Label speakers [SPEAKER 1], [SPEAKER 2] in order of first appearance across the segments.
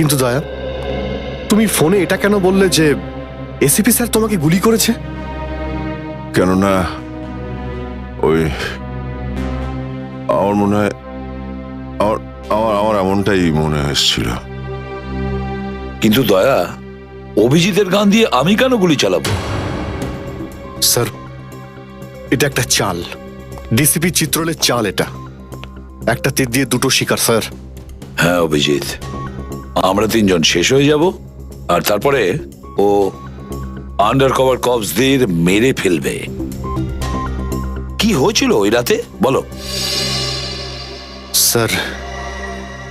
[SPEAKER 1] কিন্তু দয়া, তুমি ফোনে এটা কেন বললে যে এসিপি স্যার তোমাকে গুলি করেছে?
[SPEAKER 2] কেননা ওই আমার মনে হয় আমার আমার আমার এমনটাই মনে হয়েছিল।
[SPEAKER 3] কিন্তু দয়া, অভিজিতের গান দিয়ে আমি কেন গুলি চালাবো?
[SPEAKER 1] স্যার, এটা একটা চাল, ডিসিপি চিত্রলের চাল। এটা একটা তীর দিয়ে দুটো শিকার স্যার।
[SPEAKER 3] হ্যাঁ অভিজিৎ, আমরা তিনজন শেষ হয়ে যাব আর তারপরে ও আন্ডার কভার কপসদের মেরে ফেলবে। কি হয়েছিল ওই রাতে বলো?
[SPEAKER 1] স্যার,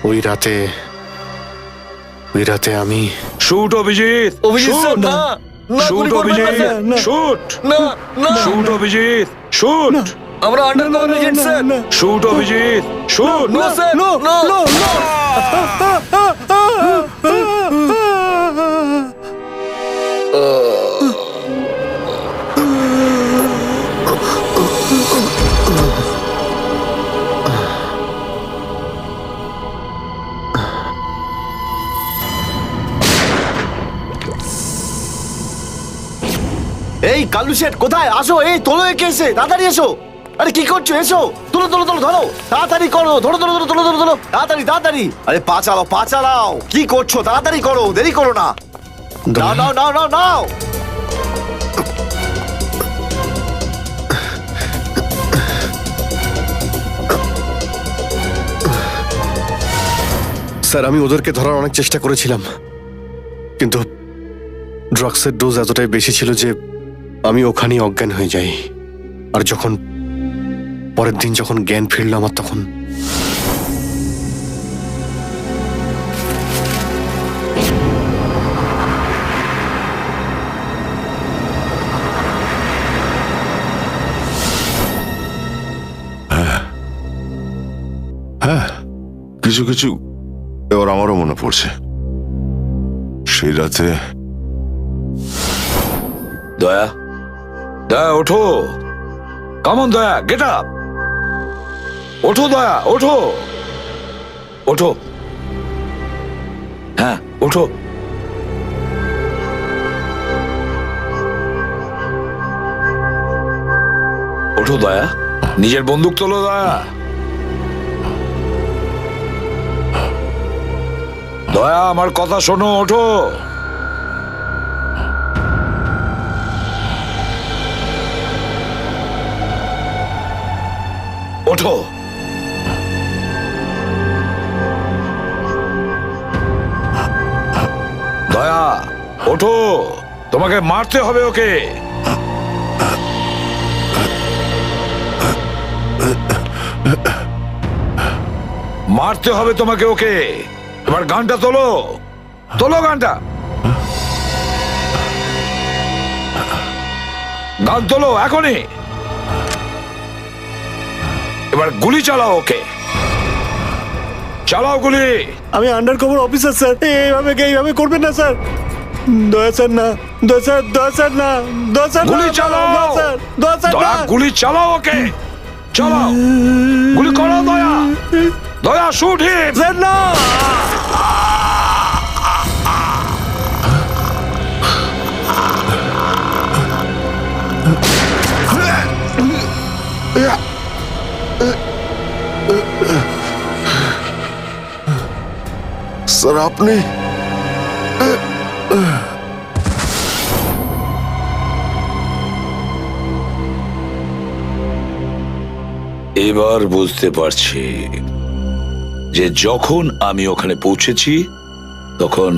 [SPEAKER 1] ওই রাতে আমি
[SPEAKER 3] শুট অভিজিৎ,
[SPEAKER 4] অভিজিৎ স্যার, না না,
[SPEAKER 3] শুট
[SPEAKER 4] গুলি করবেন না
[SPEAKER 3] অভিজিৎ,
[SPEAKER 4] স্যার।
[SPEAKER 3] শুট
[SPEAKER 4] না না,
[SPEAKER 3] শুট অভিজিৎ, শুট
[SPEAKER 4] আমরা undercover agent sir.
[SPEAKER 3] Shoot Abhijit, shoot.
[SPEAKER 4] No sir, no no no.
[SPEAKER 5] এই কালু শেঠ কোথায়? আসো, এই তোলো একে, এসে তাড়াতাড়ি এসো। আরে কি করছো? এসো, তোলো তোলো তোলো, ধরো তাড়াতাড়ি করো, ধরো ধরো ধরো, তোলো তোলো তোলো, তাড়াতাড়ি তাড়াতাড়ি। আরে পা চালাও, পা চালাও, কি করছো? তাড়াতাড়ি করো, দেরি করো না। নাও নাও নাও নাও নাও।
[SPEAKER 1] স্যার, আমি ওদেরকে ধরার অনেক চেষ্টা করেছিলাম, কিন্তু ড্রাগসের ডোজ এতটাই বেশি ছিল যে আমি ওখানেই অজ্ঞান হয়ে যাই। আর যখন পরের দিন যখন জ্ঞান ফিরল আমার, তখন
[SPEAKER 2] হ্যাঁ, কিছু কিছু এবার আমারও মনে পড়ছে। সেই রাতে
[SPEAKER 3] দয়া, দয়া ওঠো, কামন দয়া, গেট আপ, ওঠো দয়া, ওঠো ওঠো, হ্যাঁ ওঠো। ওঠো দয়া, নিজের বন্দুক তোলো দয়া। দয়া, আমার কথা শোনো, ওঠো। ওঠো। দয়া ওঠো, তোমাকে মারতে হবে ওকে। মারতে হবে তোমাকে ওকে। এবার গানটা তোলো, তোলো গানটা, গান তোলো এখনই। এবার গুলি চালাও ওকে, চালাও গুলি।
[SPEAKER 4] আমি আন্ডার কভার অফিসার স্যার, এইভাবে করবেন না স্যার। দয়া স্যার না, দয়া স্যার, দয়া স্যার না, দয়া স্যার না,
[SPEAKER 3] গুলি চালাও।
[SPEAKER 4] দয়া স্যার, দয়া স্যার না।
[SPEAKER 3] দয়া গুলি চালাও ওকে, চালাও গুলি করো দয়া, দয়া শুট হিম।
[SPEAKER 4] স্যার না।
[SPEAKER 2] স্যার, আপনি
[SPEAKER 3] এবার বুঝতে পারছি যে যখন আমি ওখানে পৌঁছেছি তখন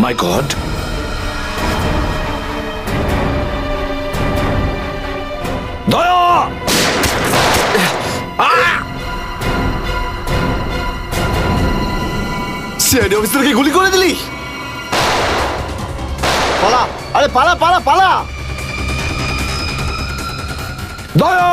[SPEAKER 3] মাই গড, দয়া,
[SPEAKER 5] সিআইডি অফিসারকে গুলি করে দিলি? পালা, আরে পালা পালা পালা।
[SPEAKER 3] দয়া।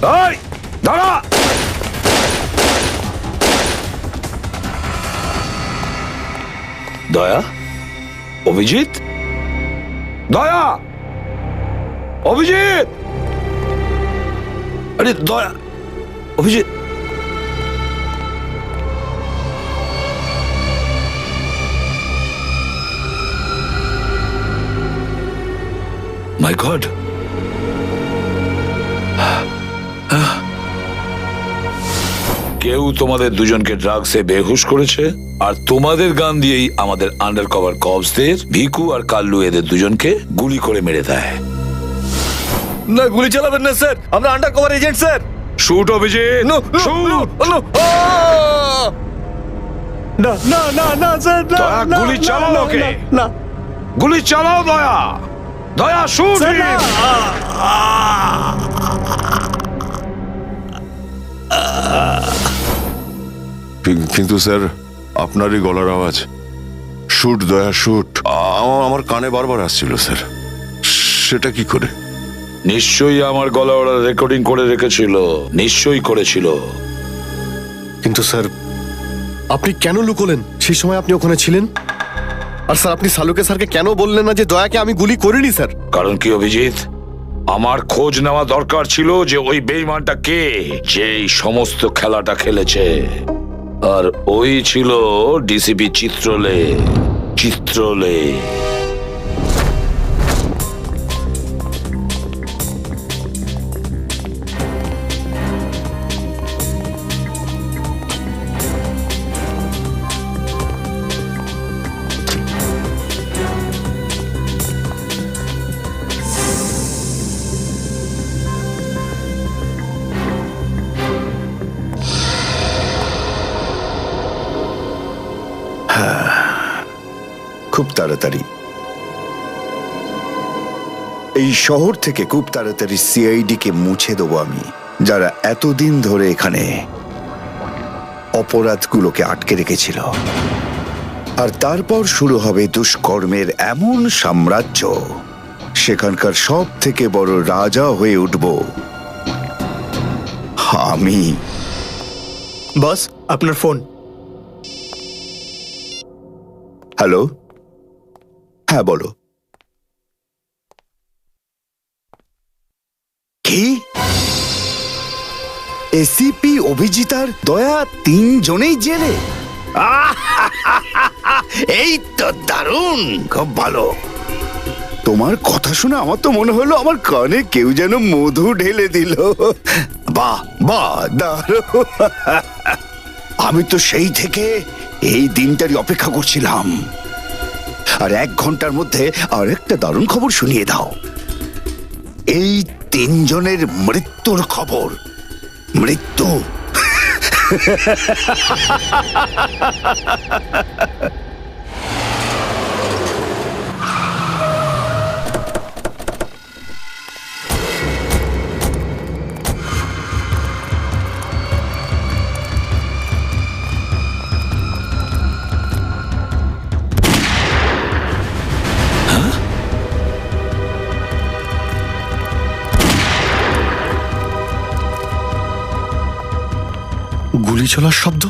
[SPEAKER 3] এই দাঁড়া! দয়া, অভিজিৎ, দয়া, অভিজিৎ, আরে দয়া, অভিজিৎ। মাই গড, কেউ তোমাদের দুজনকে ড্রাগসে বেহুশ করেছে, আর তোমাদের গান দিয়েই আমাদের আন্ডার কভার কপসদের ভিকু আর কাল্লু এদের দুজনকে গুলি করে মেরে দেয়।
[SPEAKER 4] না, গুলি চালাবেন না স্যার, আমরা undercover agent sir.
[SPEAKER 3] Shoot Abhijit, shoot!
[SPEAKER 4] না না না না স্যার, না,
[SPEAKER 3] দয়া,
[SPEAKER 4] না,
[SPEAKER 3] গুলি
[SPEAKER 4] না,
[SPEAKER 3] চালাও
[SPEAKER 4] না,
[SPEAKER 3] ওকে।
[SPEAKER 4] না, না
[SPEAKER 3] গুলি চালাও দয়া, দয়া শুট!
[SPEAKER 4] স্যার, না।
[SPEAKER 2] কিন্তু স্যার, আপনারই গলার আওয়াজ, শুট দয়া শুট, আমার কানে বারবার আসছিল স্যার। সেটা কি করে?
[SPEAKER 3] নিশ্চয়ই আমার গলা ওরা রেকর্ডিং করে রেখেছিল, নিশ্চয়ই করেছিল।
[SPEAKER 1] কিন্তু স্যার, আপনি কেন লুকোলেন? সেই সময় আপনি ওখানে ছিলেন। আর স্যার, আপনি সালুকে স্যারকে কেন বললেন না যে দয়াকে আমি গুলি করিনি স্যার?
[SPEAKER 3] কারণ কি অভিজিৎ, আমার খোঁজ নেওয়া দরকার ছিল যে ওই বেঈমানটা কে, যে এই সমস্ত খেলাটা খেলেছে। আর ওই ছিল ডিসিপি চিত্রলে। চিত্রলে
[SPEAKER 6] খুব তাড়াতাড়ি এই শহর থেকে খুব তাড়াতাড়ি সিআইডি কে মুছে দেবো আমি, যারা এতদিন ধরে এখানে অপরাধগুলোকে আটকে রেখেছিল। আর তারপর শুরু হবে দুষ্কর্মের এমন সাম্রাজ্য, সেখানকার সব থেকে বড় রাজা হয়ে উঠব আমি।
[SPEAKER 4] বস, আপনার ফোন।
[SPEAKER 6] হ্যালো, হ্যাঁ বলো। কি? এসিপি অভিজিতার দয়া তিনজনেই জেলে? এই তো দারুণ, খুব ভালো। তোমার কথা শুনে আমার তো মনে হলো আমার কানে কেউ যেন মধু ঢেলে দিল। বাহ বাহ, দারুণ। আমি তো সেই থেকে এই দিনটারই অপেক্ষা করছিলাম। আর 1 ঘন্টার মধ্যে আরেকটা দারুণ খবর শুনিয়ে দাও। এই তিনজনের মৃত্যুর খবর। মৃত্যু।
[SPEAKER 1] গুলি চলার শব্দ।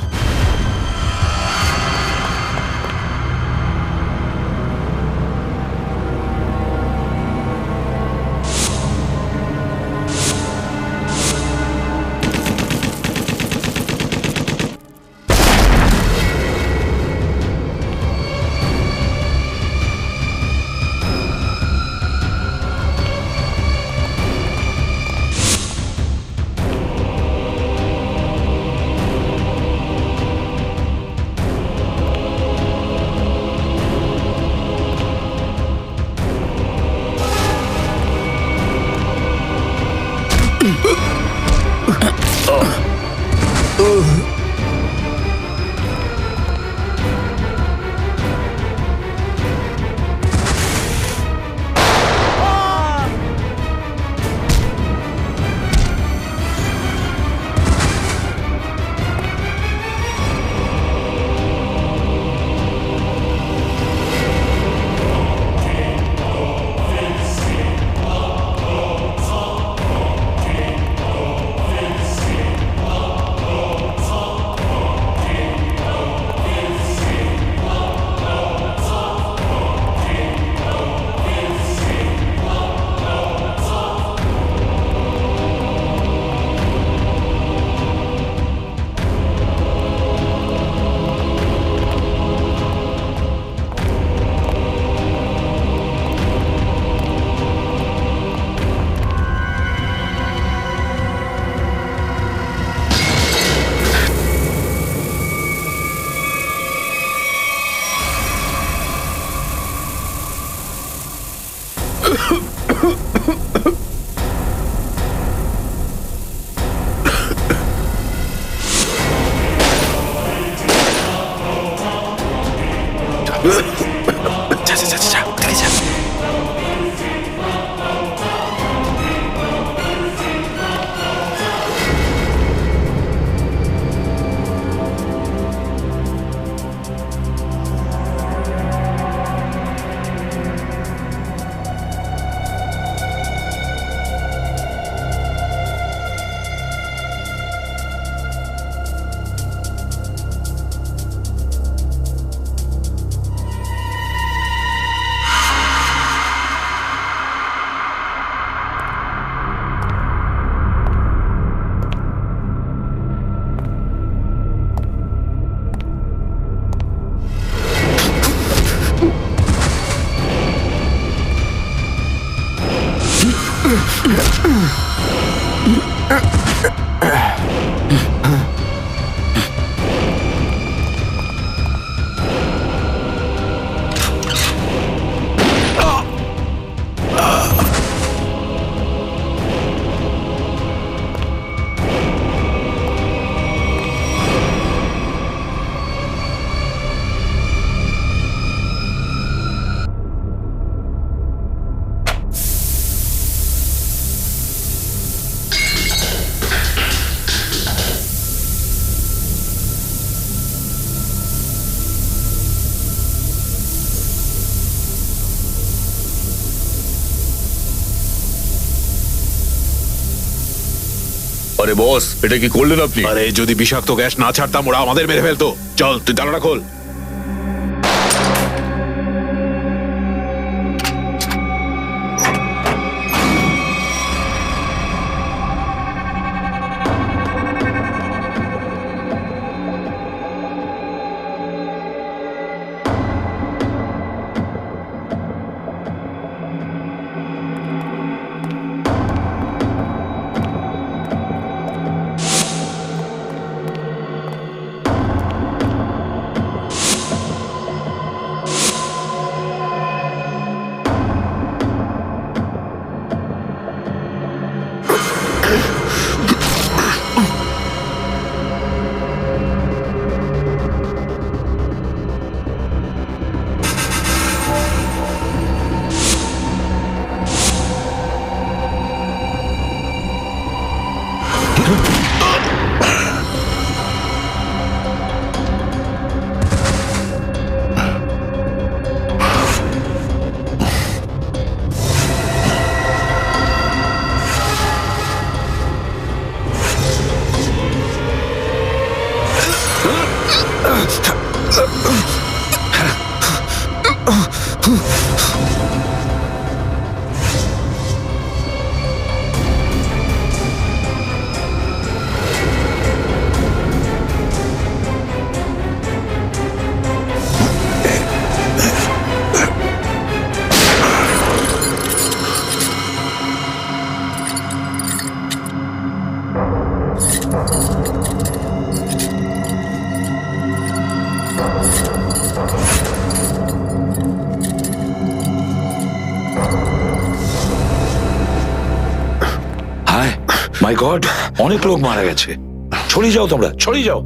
[SPEAKER 7] আরে বস, এটা কি করলেন আপনি?
[SPEAKER 8] আরে যদি বিষাক্ত গ্যাস না ছাড়তাম ওরা আমাদের মেরে ফেলতো। চল তুই তালাটা খোল।
[SPEAKER 3] মাই গড, অনেক লোক মারা গেছে। ছড়িয়ে যাও তোমরা, ছড়িয়ে যাও।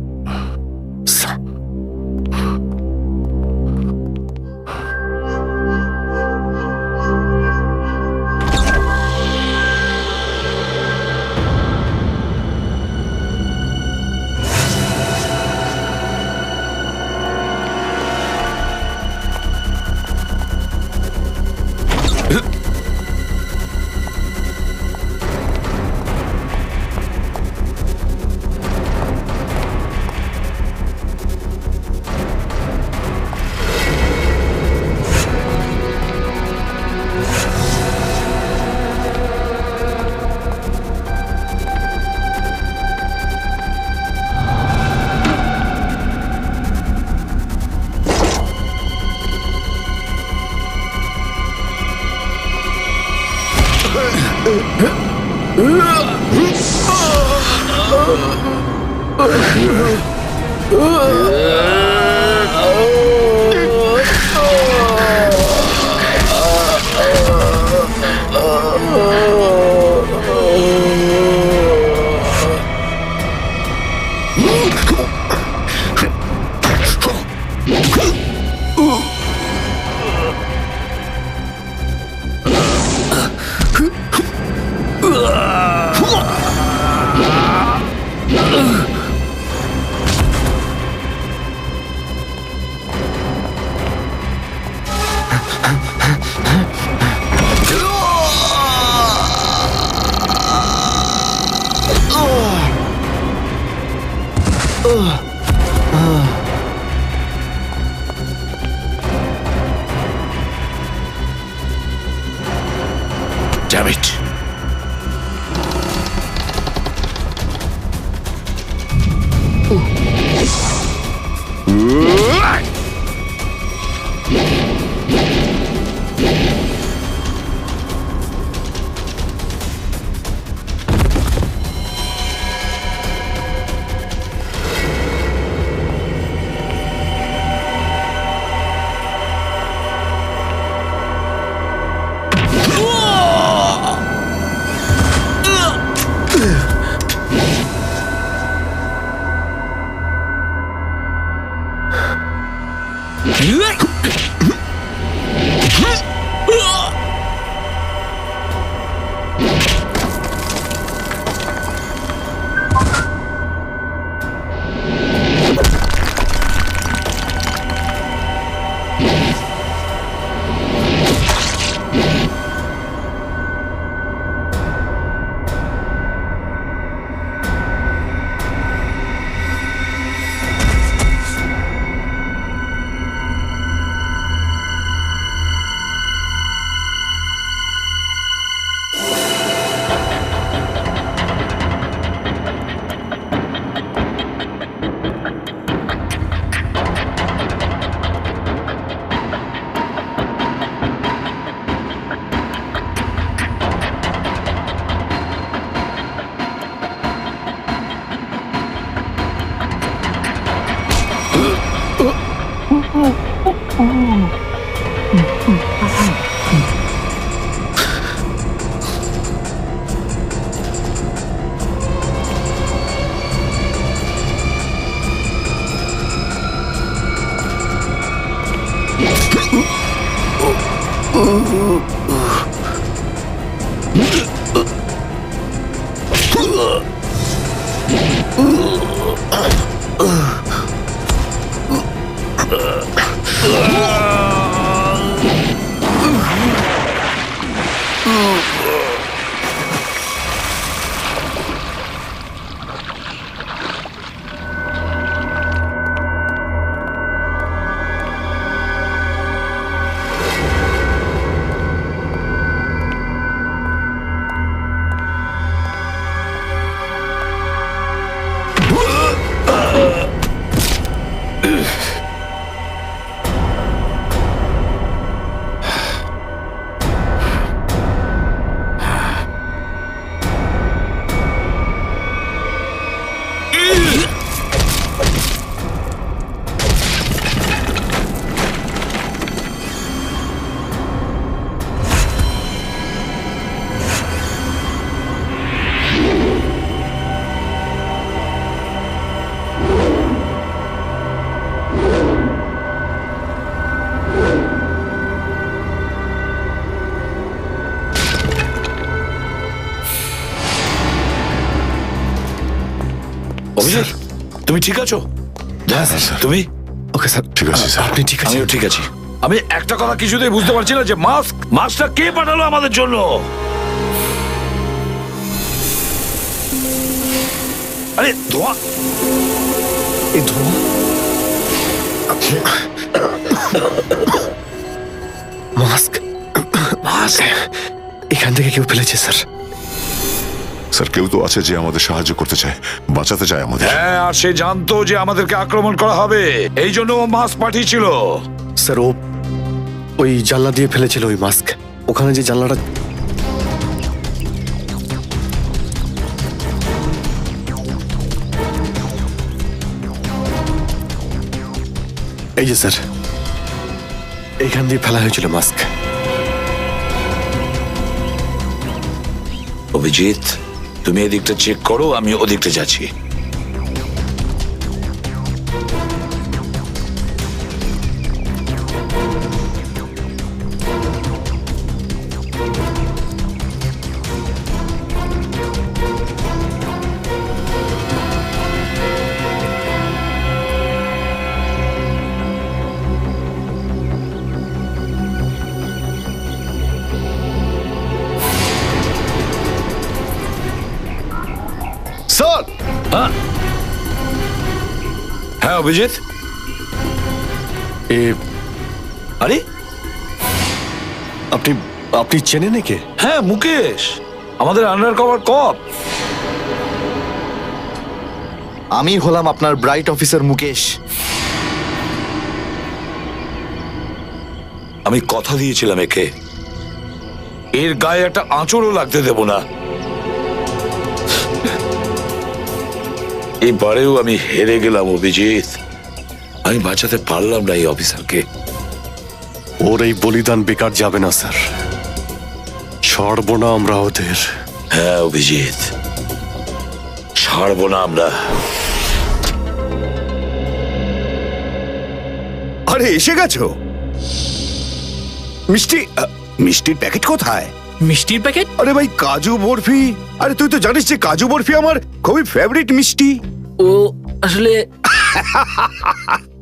[SPEAKER 3] Damn it. অভিজিৎ, তুমি ঠিক আছো?
[SPEAKER 1] হ্যাঁ স্যার।
[SPEAKER 3] তুমি?
[SPEAKER 1] ওকে স্যার,
[SPEAKER 2] ঠিক আছে, স্যার।
[SPEAKER 1] আপনি ঠিক আছেন?
[SPEAKER 3] আমিও ঠিক আছি। আমি একটা কথা কিছুতেই বুঝতে পারছি না যে মাস্কটা কে পাঠালো আমাদের জন্য? আরে ধোঁয়া!
[SPEAKER 1] এই ধোঁয়া মাস্ক
[SPEAKER 3] মাস্ক!
[SPEAKER 1] এখান থেকে কেউ ফেলেছে স্যার।
[SPEAKER 2] স্যার, কেউ তো আছে যে আমাদের সাহায্য করতে চায়, বাঁচাতে চায় আমাদের।
[SPEAKER 3] হ্যাঁ, আর সে জানতো যে আমাদেরকে আক্রমণ করা হবে, এই জন্য ও মাস্ক পাঠিয়েছিল।
[SPEAKER 1] স্যার, ও ওই জানলা দিয়ে ফেলেছিল ওই মাস্ক। ওখানে যে জানলাটা, এই যে স্যার, এইখান দিয়ে ফেলা হয়েছিল মাস্ক।
[SPEAKER 3] অভিজিৎ, তুমি এদিকটা চেক করো, আমি ওদিকটা যাচ্ছি।
[SPEAKER 5] স্যার,
[SPEAKER 3] হ্যাঁ অভিজিৎ,
[SPEAKER 1] এ
[SPEAKER 3] আরে
[SPEAKER 1] আপনি আপনি চেনেন একে?
[SPEAKER 3] হ্যাঁ, মুকেশ, আমাদের আন্ডার কভার কপ।
[SPEAKER 5] আমি হলাম আপনার ব্রাইট অফিসার মুকেশ।
[SPEAKER 3] আমি কথা দিয়েছিলাম একে, এর গায়ে একটা আঁচড়ও লাগতে দেব না। এবারেও আমি হেরে গেলাম অভিজিৎ। আমি বাঁচাতে পারলাম না এই অফিসারকে।
[SPEAKER 1] ওর এই বলিদান বেকার যাবে না স্যার, ছাড়বো না আমরা ওদের।
[SPEAKER 3] হ্যাঁ অভিজিৎ, ছাড়বো না আমরা।
[SPEAKER 6] আরে এসে গেছো? মিষ্টির প্যাকেট কোথায়?
[SPEAKER 9] মিষ্টির প্যাকেট?
[SPEAKER 6] আরে ভাই, কাজু বরফি। আরে তুই তো জানিস যে কাজু বরফি আমার খুবই ফেভারিট মিষ্টি।
[SPEAKER 9] ও আসলে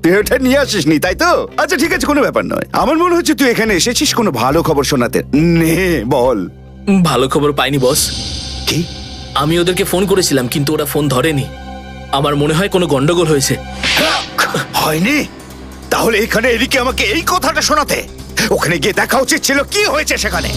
[SPEAKER 6] তুই ওটা নিয়ে আসিসনি, তাই তো? আচ্ছা ঠিক আছে, কোনো ব্যাপার নয়। আমার মনে হচ্ছে তুই এখানে এসেছিস কোনো ভালো খবর শোনাতে। নে বল।
[SPEAKER 9] ভালো খবর পাইনি বস।
[SPEAKER 6] কি?
[SPEAKER 9] আমি ওদেরকে ফোন করেছিলাম কিন্তু ওরা ফোন ধরেনি। আমার মনে হয় কোনো গন্ডগোল হয়েছে।
[SPEAKER 6] হয়নি? তাহলে এখানে এদিকে আমাকে এই কথাটা শোনাতে? ওখানে গিয়ে দেখা উচিত ছিল কি হয়েছে সেখানে।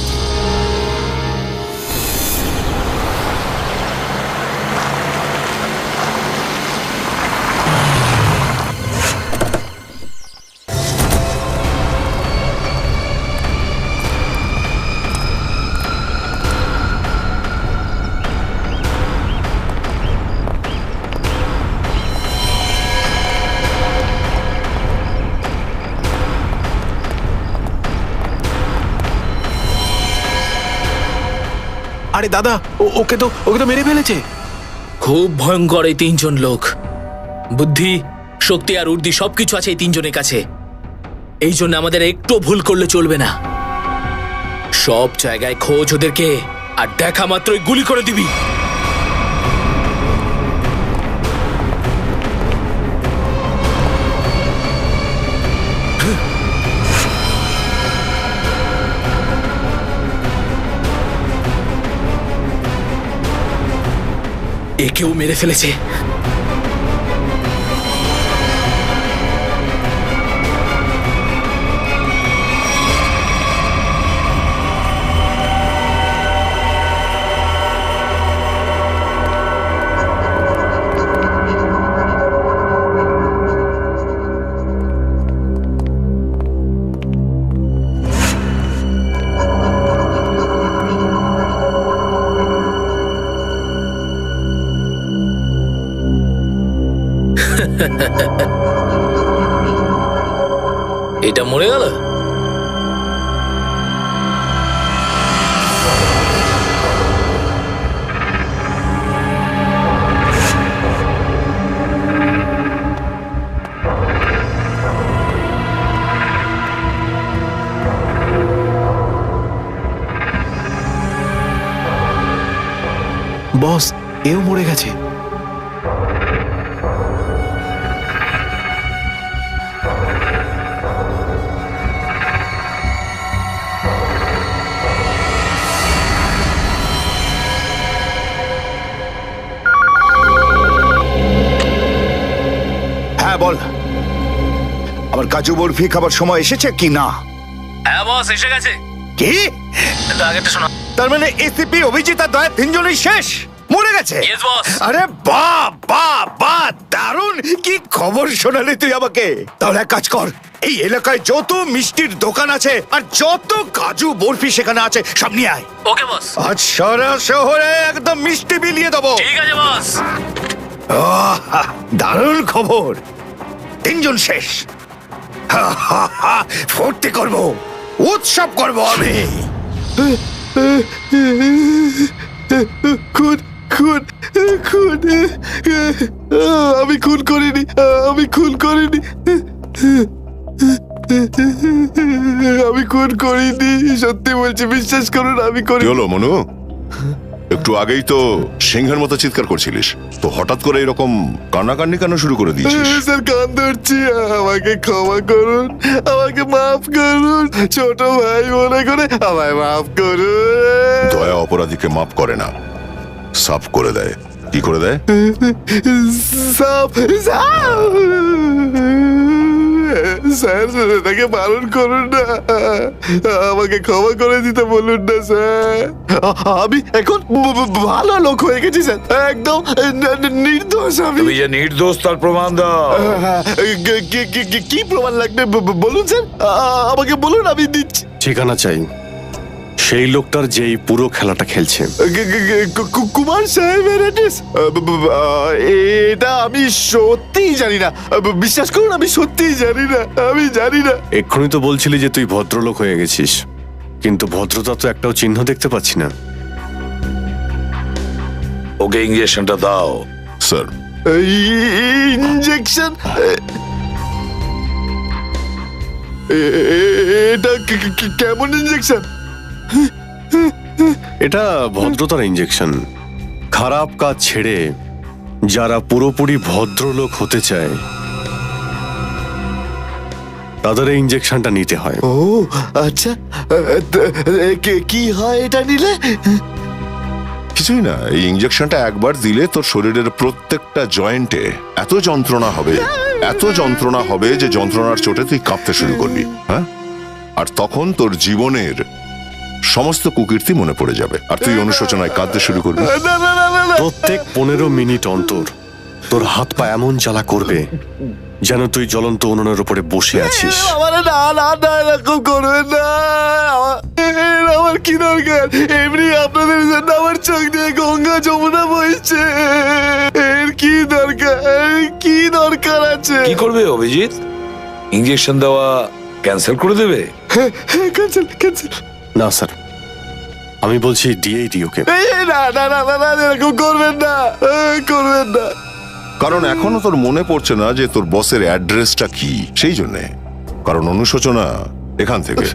[SPEAKER 8] আরে দাদা, ওকে তো মেরে ফেলেছে।
[SPEAKER 9] খুব ভয়ঙ্কর এই তিনজন লোক। বুদ্ধি, শক্তি আর উর্দি সবকিছু আছে এই তিনজনের কাছে। এই জন্য আমাদের একটু ভুল করলে চলবে না। সব জায়গায় খোঁজ ওদেরকে, আর দেখা মাত্রই গুলি করে দিবি। একেও মেরে ফেলেছে। এটা মরে গেল।
[SPEAKER 4] বস, এও মরে গেছে।
[SPEAKER 6] হ্যাঁ বল, আবার কাজু বরফি খাবার সময় এসেছে কি না?
[SPEAKER 9] হ্যাঁ বস, এসে গেছে।
[SPEAKER 6] কি?
[SPEAKER 9] আগেরটা শোনা।
[SPEAKER 6] তার মানে এসিপি, অভিজিৎ আর দয়া তিনজনই শেষ, মরে গেছে?
[SPEAKER 9] Yes, boss.
[SPEAKER 6] আরে বাহ বাহ বাহ, দারুণ! কি খবর শোনালি তুই আমাকে। তাহলে এক কাজ কর, এই এলাকায় যত মিষ্টির দোকান আছে আর যত কাজু বরফি সেখানে আছে সব নিয়ে আয়।
[SPEAKER 9] ওকে বস।
[SPEAKER 6] আজ সারা শহরে একদম মিষ্টি বিলিয়ে দেবো।
[SPEAKER 9] ঠিক আছে বস।
[SPEAKER 6] দারুণ খবর, তিনজন শেষ। ফুর্তি করবো, উৎসব করবো আমি।
[SPEAKER 4] খুন খুন খুন, আমি খুন করিনি, আমি খুন করিনি, আমি খুন করিনি, সত্যি বলছি, বিশ্বাস করুন আমি
[SPEAKER 2] কি
[SPEAKER 4] করিনি।
[SPEAKER 2] হলো মনু? একটু আগেই তো সিংহের মতো চিৎকার করছিলিস, তো হঠাৎ করে এরকম কান্নাকান্নি কেন শুরু করে দিয়েছিস?
[SPEAKER 4] স্যার, কান ধরছি, আমাকে ক্ষমা করুন, আমাকে মাফ করুন, ছোট ভাই মনে করে আমায় মাফ করুন।
[SPEAKER 2] দয়া অপরাধীকে মাফ করে না, সাফ করে দেয়। কি করে দেয়?
[SPEAKER 4] সাপ সাপ, স্যার তাকে বারণ করুন না, আমাকে ক্ষমা করে দিতে বলুন না স্যার। আমি এখন ভালো লোক হয়ে গেছি স্যার, একদম নির্দোষ আমি।
[SPEAKER 3] তুমি যে নির্দোষ তার প্রমাণ দাও।
[SPEAKER 4] কি প্রমাণ লাগবে বলুন স্যার, আমাকে বলুন, আমি দিচ্ছি।
[SPEAKER 1] ঠিকানা চাই সেই লোকটার যেই পুরো খেলাটা খেলছে।
[SPEAKER 4] কুমার সাহেবের অ্যাড্রেস? এটা আমি সত্যিই জানি না, বিশ্বাস করুন, আমি সত্যিই জানি না, আমি জানি না।
[SPEAKER 1] এক্ষুনি তো বলছিলি যে তুই ভদ্রলোক হয়ে গেছিস, কিন্তু ভদ্রতা তো একটাও চিহ্ন দেখতে পাচ্ছি না।
[SPEAKER 3] ওকে ইঞ্জেকশনটা দাও।
[SPEAKER 2] Sir,
[SPEAKER 4] injection? এটা কেমন ইঞ্জেকশন?
[SPEAKER 1] এটা ভদ্রতার ইঞ্জেকশন। খারাপ কাজ ছেড়ে যারা পুরোপুরি ভদ্রলোক হতে চায় তাদের এই ইঞ্জেকশনটা নিতে হয়।
[SPEAKER 4] ও আচ্ছা, কি হয় এটা নিলে?
[SPEAKER 2] কিছুই না, এই ইঞ্জেকশনটা একবার দিলে তোর শরীরের প্রত্যেকটা জয়েন্টে এত যন্ত্রণা হবে, এত যন্ত্রণা হবে যে যন্ত্রণার চোটে তুই কাঁপতে শুরু করবি। হ্যাঁ, আর তখন তোর জীবনের সমস্ত কুকীর্তি মনে পড়ে যাবে, আর তুই অনুশোচনায় কাঁদতে শুরু করবি।
[SPEAKER 1] প্রত্যেক 15 মিনিট অন্তর তোর হাত পা এমন জ্বালা করবে যেন তুই জ্বলন্ত উনুনের উপরে বসে আছিস।
[SPEAKER 4] আমার না না না, এরকম করবেন না, আমার কি দরকার? এমনি আপনাদের জন্য আমার চোখ দিয়ে গঙ্গা যমুনা বইছে, এর কি দরকার? কি দরকার আছে?
[SPEAKER 3] কি করবে অভিজিৎ? ইঞ্জেকশন দেওয়া ক্যান্সেল করে দেবে?
[SPEAKER 4] Cancel cancel.
[SPEAKER 1] না স্যার, আমি বলছি দিয়েই দিই ওকে।
[SPEAKER 4] না না না না, এরকম করবেন না, করবেন না।
[SPEAKER 2] কারণ এখনো তোর মনে পড়ছে না যে তোর বসের অ্যাড্রেসটা কি, সেই জন্যে। কারণ অনুশোচনা এখান থেকে,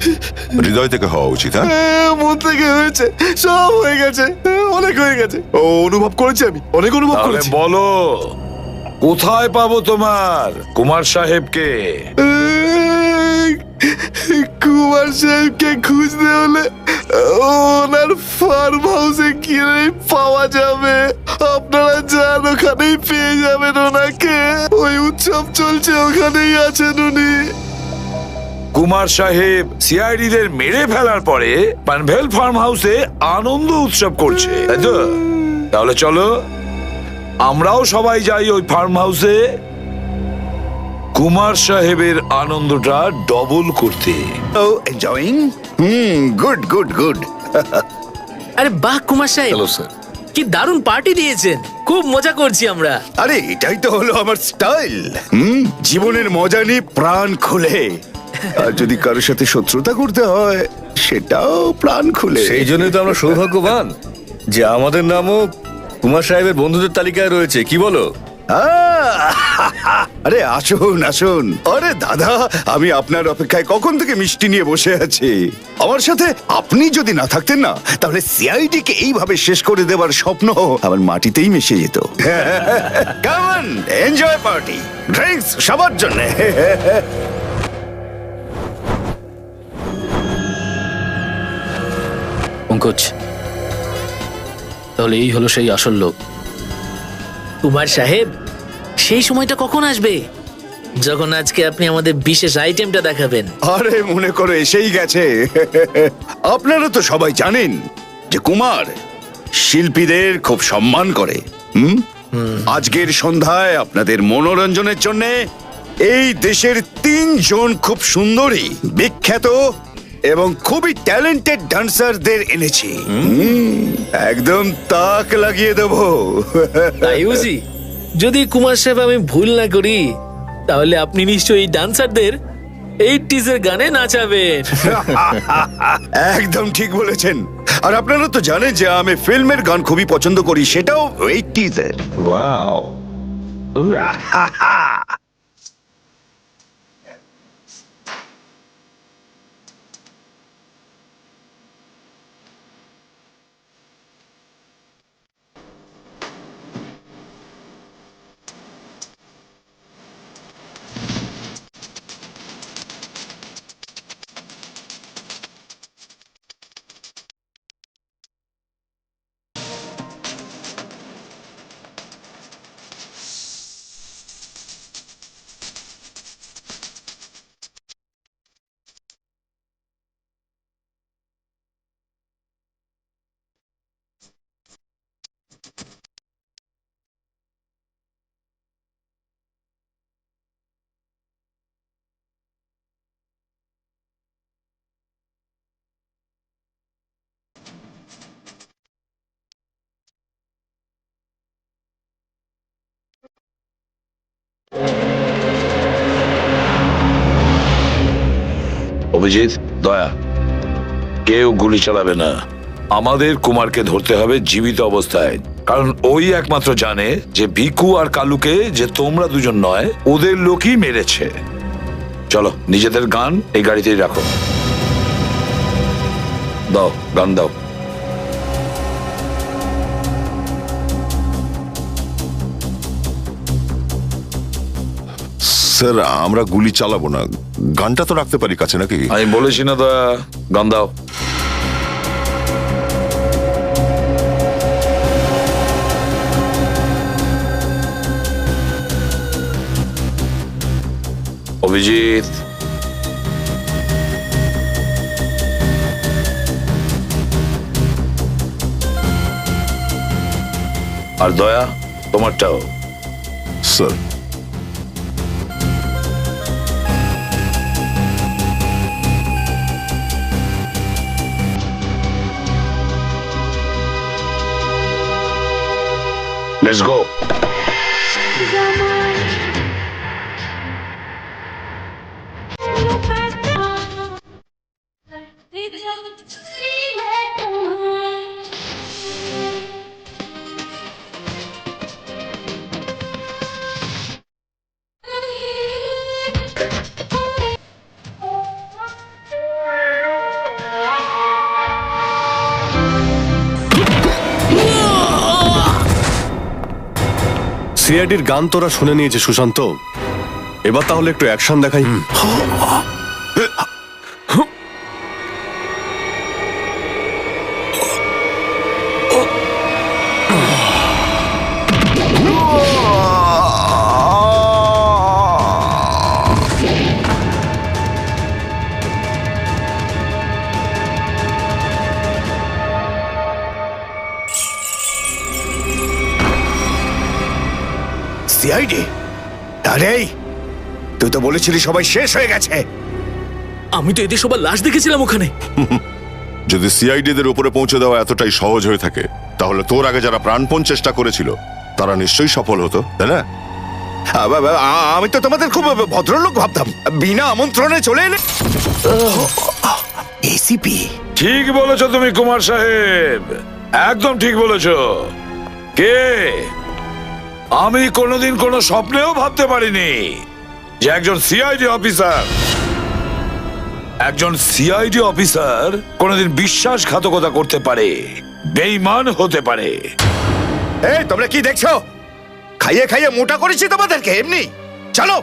[SPEAKER 2] হৃদয় থেকে হওয়া উচিত। হ্যাঁ,
[SPEAKER 4] মন থেকে হয়েছে, সব হয়ে গেছে, অনেক হয়ে গেছে। ও অনুভব করেছি, আমি অনেক অনুভব
[SPEAKER 3] তাহলে
[SPEAKER 4] করেছি।
[SPEAKER 3] বলো, কোথায় পাবো তোমার কুমার সাহেবকে?
[SPEAKER 4] কুমার সাহেবকে খুঁজতে হলে ওনার ফার্ম হাউসে গিয়ে পাওয়া যাবে। আপনারা যান, ওখানেই পেয়ে যাবেন ওনাকে। ওই উৎসব চলছে, ওখানেই আছেন উনি।
[SPEAKER 3] কুমার সাহেব সিআইডি দের মেরে ফেলার পরে পানভেল ফার্ম হাউসে আনন্দ উৎসব করছে, তাই তো? তাহলে চলো আমরাও সবাই যাই ওই ফার্ম হাউসে কুমার সাহেবের আনন্দটা ডবল করতে।
[SPEAKER 6] ও এনজয়িং। Good good good.
[SPEAKER 9] আরে বাহ কুমার সাহেব,
[SPEAKER 7] হ্যালো স্যার।
[SPEAKER 9] কি দারুণ পার্টি দিয়েছেন, খুব মজা করছি আমরা।
[SPEAKER 6] আরে এটাই তো হলো আমার স্টাইল। জীবনের মজা নিয়ে প্রাণ খুলে। আর যদি কারোর সাথে শত্রুতা করতে হয়, সেটাও প্রাণ খুলে।
[SPEAKER 7] সেই জন্যই তো আমরা সৌভাগ্যবান যে আমাদের নামও কুমার সাহেবের বন্ধুদের তালিকায় রয়েছে, কি বলো?
[SPEAKER 6] আরে আসুন আসুন। আরে দাদা, আমি আপনার অপেক্ষায় কখন থেকে মিষ্টি নিয়ে বসে আছি। আমার সাথে আপনি যদি না থাকতেন না, তাহলে সিআইডি কে এইভাবে শেষ করে দেওয়ার স্বপ্ন আমার মাটিতেই মিশে যেত। কেমন এনজয় পার্টি, ড্রিঙ্কস সবার জন্য।
[SPEAKER 9] পঙ্কজ, তাহলে এই হলো সেই আসল লোক। কুমার সাহেব, সেই সময়টা কখন আসবে যখন আজকে আপনি আমাদের বিশেষ আইটেমটা দেখাবেন?
[SPEAKER 6] আরে মনে করো এসেই গেছে। আপনারা তো সবাই জানেন যে কুমার শিল্পীদের খুব সম্মান করে। আজকের সন্ধ্যায় আপনাদের মনোরঞ্জনের জন্য এই দেশের 3 জন খুব সুন্দরী, বিখ্যাত এবং খুবই ট্যালেন্টেড ডান্সারদের এনেছি। একদম তাক লাগিয়ে দেবো।
[SPEAKER 9] তাই বুঝি? যদি কুমার সাহেব আমি ভুল না করি, তাহলে আপনি নিশ্চয়ই এই ডান্সারদের 80s এর গানে নাচাবেন।
[SPEAKER 6] একদম ঠিক বলেছেন। আর আপনারা তো জানেন যে আমি ফিল্মের গান খুবই পছন্দ করি, সেটাও 80s এর।
[SPEAKER 3] অভিজিৎ, দয়া, কেউ গুলি চালাবে না। আমাদের কুমারকে ধরতে হবে জীবিত অবস্থায়, কারণ ওই একমাত্র জানে যে ভিকু আর কালুকে যে তোমরা দুজন নয়, ওদের লোকই মেরেছে। চলো, নিজেদের গান এই গাড়িতেই রাখো। দাও, গান দাও।
[SPEAKER 2] স্যার আমরা গুলি চালাবো না, গানটা তো রাখতে পারি কাছে নাকি?
[SPEAKER 3] আমি বলেছি না দয়া, গান দাও। অভিজিৎ, আর দয়া তোমারটাও।
[SPEAKER 2] Sir
[SPEAKER 3] Let's go.
[SPEAKER 1] সিআইডির গান তোরা শুনে নিয়েছে সুশান্ত, এবার তাহলে একটু অ্যাকশন দেখাই।
[SPEAKER 6] সিআইডি? আরে তুই তো বলেছিলি সবাই শেষ হয়ে গেছে।
[SPEAKER 9] আমি তো এদের সবার লাশ দেখেছিলাম ওখানে।
[SPEAKER 2] যদি সিআইডিদের উপরে পৌঁছে দেওয়া এতটাই সহজ হয়ে থাকে, তাহলে তোর আগে যারা প্রাণপণ চেষ্টা করেছিল তারা নিশ্চয়ই সফল হতো, তাই না?
[SPEAKER 6] আমি তো তোমাদের খুব ভদ্রলোক ভাবতাম, বিনা আমন্ত্রণে চলে এলে। এসিপি?
[SPEAKER 3] ঠিক বলেছো তুমি কুমার সাহেব, একদম ঠিক বলেছো। কে? আমি কোনোদিন কোনো স্বপ্নেও ভাবতে পারিনি যে একজন সিআইডি অফিসার কোনোদিন বিশ্বাসঘাতকতা করতে পারে, বেঈমান হতে পারে।
[SPEAKER 6] এই তোমরা কি দেখছো? খাইয়ে খাইয়ে মোটা করেছি তোমাদেরকে এমনি। চলো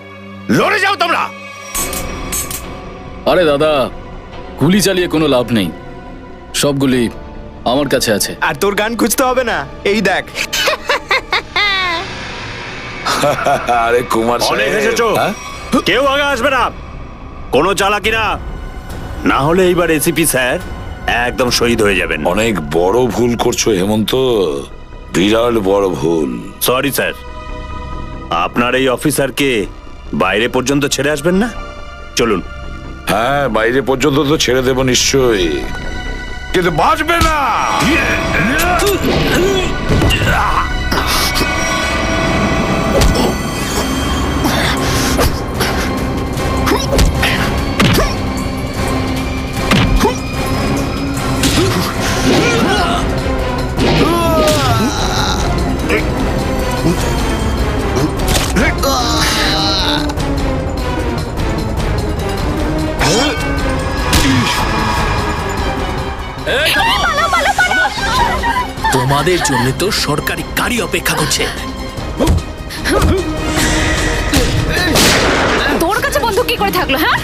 [SPEAKER 6] লড়ে যাও তোমরা।
[SPEAKER 10] আরে দাদা, গুলি চালিয়ে কোনো লাভ নেই, সবগুলি আমার কাছে আছে।
[SPEAKER 5] আর তোর গান খুঁজতে হবে না, এই দেখ।
[SPEAKER 3] আরে কুমার
[SPEAKER 11] অনেক
[SPEAKER 3] সাহেব,
[SPEAKER 11] এসেছো,
[SPEAKER 3] হ্যাঁ?
[SPEAKER 11] কেউ আগে আসবে না, কোনো চালাকি না, না হলে এইবার এসিপি স্যার একদম শহীদ হয়ে যাবেন।
[SPEAKER 3] অনেক বড় ভুল করছো হেমন্ত, বিরাট বড় ভুল।
[SPEAKER 11] সরি স্যার, আপনার এই অফিসারকে বাইরে পর্যন্ত ছেড়ে আসবেন না? চলুন।
[SPEAKER 3] হ্যাঁ, বাইরে পর্যন্ত তো ছেড়ে দেবো নিশ্চয়ই, কিন্তু বাঁচবে না।
[SPEAKER 9] তোমাদের জন্য তো সরকারি গাড়ি অপেক্ষা করছে।
[SPEAKER 12] তোর কাছে বন্দুক কি করে থাকলো? হ্যাঁ,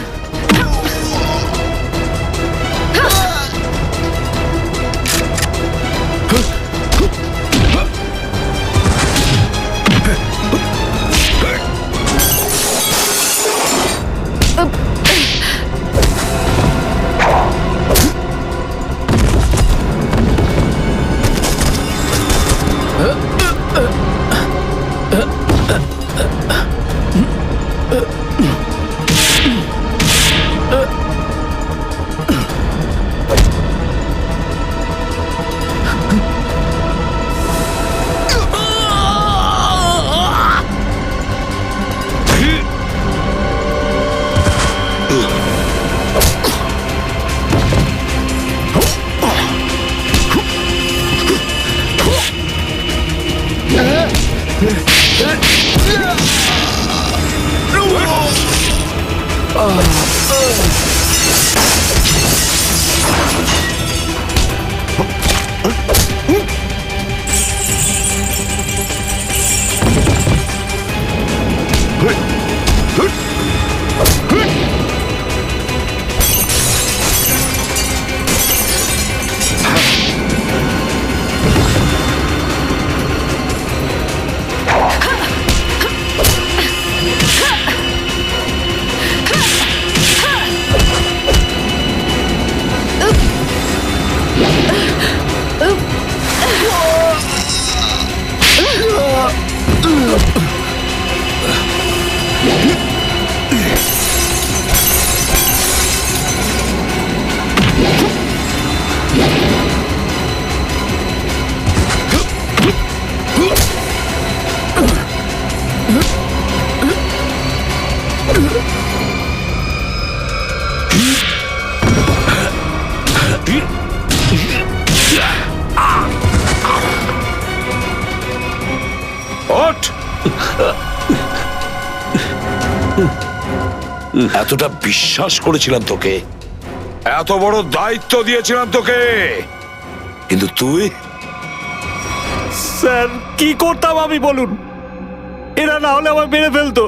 [SPEAKER 3] এতটা বিশ্বাস করেছিলাম তোকে, এত বড় দায়িত্ব দিয়েছিলাম তোকে, কিন্তু তুই।
[SPEAKER 11] স্যার কি করতাম আমি বলুন? এরা না হলে আমার মেরে ফেলতো।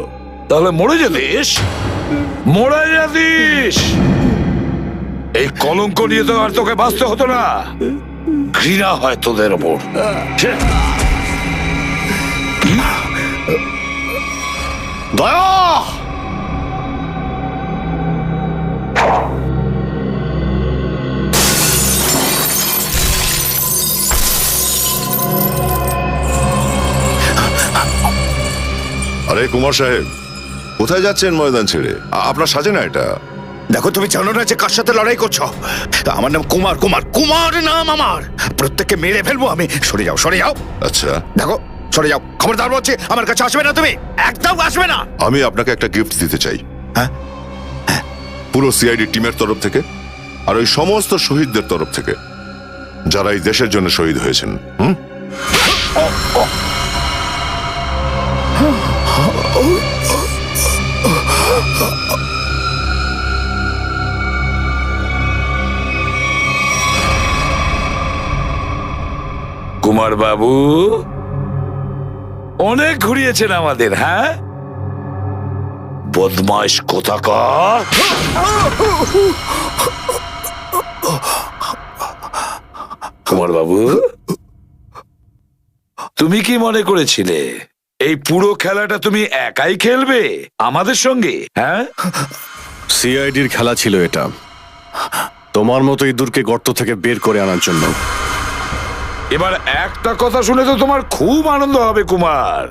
[SPEAKER 3] তাহলে মরে যেতিস, মরে যেতিস। এই কলঙ্ক নিয়ে তো আর তোকে বাঁচতে হতো না। ঘৃণা হয় তোদের ওপর।
[SPEAKER 1] দয়া!
[SPEAKER 2] আরে কুমার সাহেব, কোথায় যাচ্ছেন ময়দান ছেড়ে? আপনার সাজে না এটা।
[SPEAKER 6] দেখো, তুমি জানো না যে কার সাথে লড়াই করছো? আমার নাম কুমার, কুমার, কুমার নাম আমার। প্রত্যেককে মেরে ফেলবো আমি। সরে যাও, সরে যাও।
[SPEAKER 2] আচ্ছা,
[SPEAKER 6] দেখো, সরে যাও। খবরদার বলছি, আমার কাছে আসবে না তুমি, একদম আসবে না।
[SPEAKER 2] আমি আপনাকে একটা গিফট দিতে চাই।
[SPEAKER 6] হ্যাঁ?
[SPEAKER 2] পুরো সিআইডি টিমের তরফ থেকে আর ওই সমস্ত শহীদদের তরফ থেকে যারা এই দেশের জন্য শহীদ হয়েছেন।
[SPEAKER 3] কুমার বাবু অনেক ঘুরিয়েছেন আমাদের। হ্যাঁ, বদমাইশ কোথাকার। কুমার বাবু, তুমি কি মনে করেছিলে এই পুরো খেলাটা তুমি একাই খেলবে আমাদের সঙ্গে? হ্যাঁ,
[SPEAKER 1] সিআইডির খেলা ছিল এটা, তোমার মতো ইঁদুরকে গর্ত থেকে বের করে আনার জন্য।
[SPEAKER 3] এবার একটা কথা শুনে তো তোমার খুব আনন্দ হবে কুমার।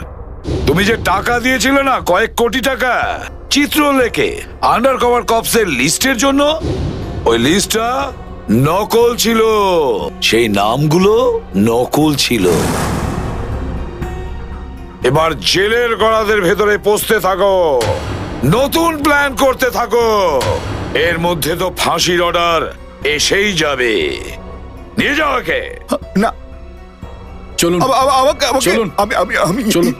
[SPEAKER 3] তুমি যে টাকা দিয়েছিলে না, কয়েক কোটি টাকা, চিত্রলেখে আন্ডার কভার কপসের লিস্টের জন্য, ওই লিস্টটা নকল ছিল। সেই নামগুলো নকল ছিল। এবার জেলের গড়াদের ভেতরে পৌঁছতে থাকো, নতুন প্ল্যান করতে থাকো। এর মধ্যে তো ফাঁসির অর্ডার এসেই যাবে। নিয়ে যাও একে।
[SPEAKER 6] না,
[SPEAKER 10] চলুন চলুন, চলুন।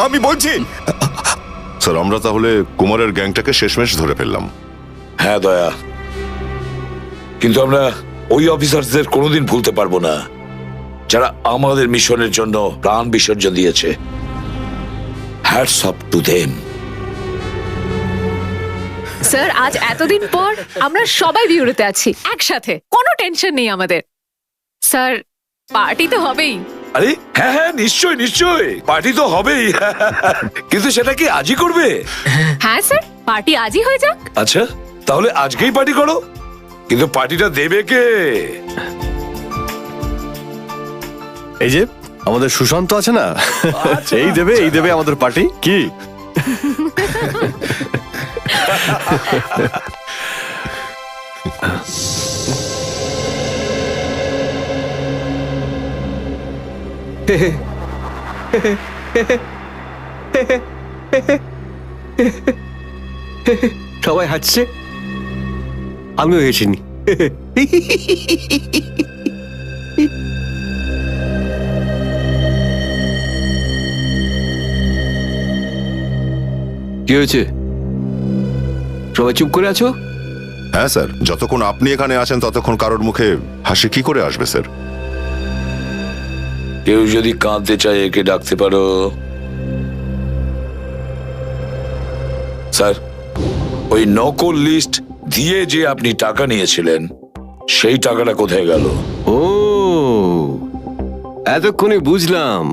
[SPEAKER 6] আমি বলছি।
[SPEAKER 2] স্যার, আমরা তাহলে কুমারের গ্যাংটাকে শেষমেশ ধরে ফেললাম।
[SPEAKER 3] হ্যাঁ দয়া, কিন্তু আমরা ওই অফিসারদের কোনোদিন ভুলতে পারবো না যারা আমাদের মিশনের জন্য প্রাণ বিসর্জন দিয়েছে। Hats off to them.
[SPEAKER 12] Sir, আজ এতদিন পর আমরা সবাই বিউরোতে আছি একসাথে, কোনো টেনশন নেই আমাদের। স্যার, পার্টি তো হবেই।
[SPEAKER 3] আরে হ্যাঁ হ্যাঁ, নিশ্চয় নিশ্চয়, পার্টি তো হবেই। কিন্তু সেটা কি আজই করবে?
[SPEAKER 12] হ্যাঁ স্যার, পার্টি আজই হয়ে যাক।
[SPEAKER 3] আচ্ছা, তাহলে আজকেই পার্টি করো। কিন্তু পার্টিটা দেবে কে?
[SPEAKER 1] এই যে আমাদের সুশান্ত আছে না, এই দেবে আমাদের পার্টি। কি
[SPEAKER 5] সবাই হাসছে, আমিও হেসিনি। কি হয়েছে? সবাই চুপ করে আছো?
[SPEAKER 2] হ্যাঁ স্যার, যতক্ষণ আপনি এখানে আছেন ততক্ষণ কারোর মুখে হাসি কি করে আসবে স্যার?
[SPEAKER 3] কেউ যদি কাঁদতে চায় একে ডাকতে পারো। স্যার, ওই নকল লিস্ট দিয়ে যে আপনি টাকা নিয়েছিলেন, সেই টাকাটা কোথায় গেল?
[SPEAKER 5] ও, এতক্ষণে বুঝলাম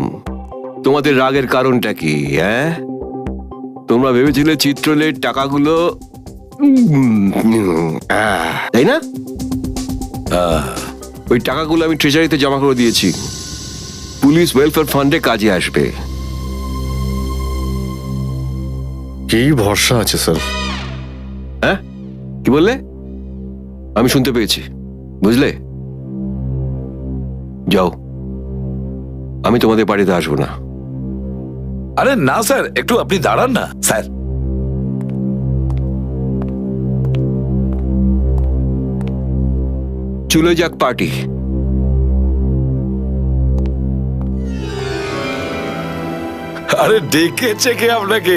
[SPEAKER 5] তোমাদের রাগের কারণটা কি। হ্যাঁ, তোমরা ভেবেছিলে চিত্রলের টাকাগুলো, তাই না? ওই টাকাগুলো আমি ট্রেজারিতে জমা করে দিয়েছি, পুলিশ ওয়েলফেয়ার ফান্ডে কাজে আসবে।
[SPEAKER 1] কি ভরসা আছে স্যার?
[SPEAKER 5] হ্যাঁ, কি বললে? আমি শুনতে পেয়েছি, বুঝলে? যাও, আমি তোমাদের বাড়িতে আসবো না।
[SPEAKER 3] আরে না স্যার, একটু আপনি দাঁড়ান না স্যার।
[SPEAKER 5] চলে যাক পার্টি।
[SPEAKER 3] আরে ডেকেছে কে আপনাকে?